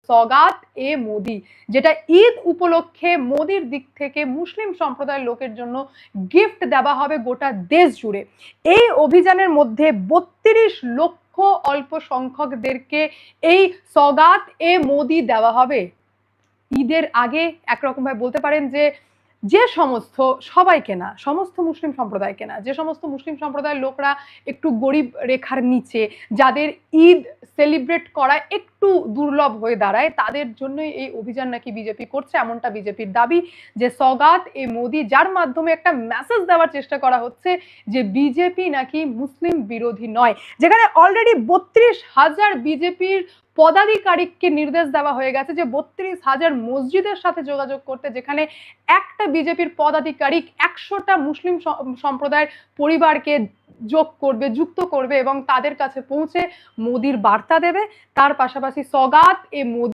সগাত এ মোদি, যেটা ঈদ উপলক্ষে মোদির দিক থেকে মুসলিম সম্প্রদায়ের লোকের জন্য গিফট দেওয়া হবে গোটা দেশ জুড়ে। এই অভিযানের মধ্যে ৩২ লক্ষ অল্প সংখ্যকদেরকে এই সগাত এ মোদি দেওয়া হবে। ঈদের আগে একরকম ভাবে বলতে পারেন যে সমস্ত, সবাইকে না, সমস্ত মুসলিম সম্প্রদায়কে না, যে সমস্ত মুসলিম সম্প্রদায়ের লোকরা একটু গরিব রেখার নিচে, যাদের ঈদ সেলিব্রেট করা একটু দুর্লভ হয়ে দাঁড়ায়, তাদের জন্যই এই অভিযান নাকি বিজেপি করছে, এমনটা বিজেপির দাবি। যে সগাত এ মোদি, যার মাধ্যমে একটা মেসেজ দেওয়ার চেষ্টা করা হচ্ছে যে বিজেপি নাকি মুসলিম বিরোধী নয়। যেখানে অলরেডি ৩২,০০০ বিজেপির পদাধিকারিককে নির্দেশ দেওয়া হয়ে গেছে যে ৩২,০০০ মসজিদের সাথে যোগাযোগ করতে, যেখানে একটা বিজেপির পদাধিকারিক ১০০টা মুসলিম সম্প্রদায়ের পরিবারকে যুক্ত করবে এবং তাদের কাছে পৌঁছে মোদির বার্তা দেবে। তার পাশাপাশি সগাত এ মোদি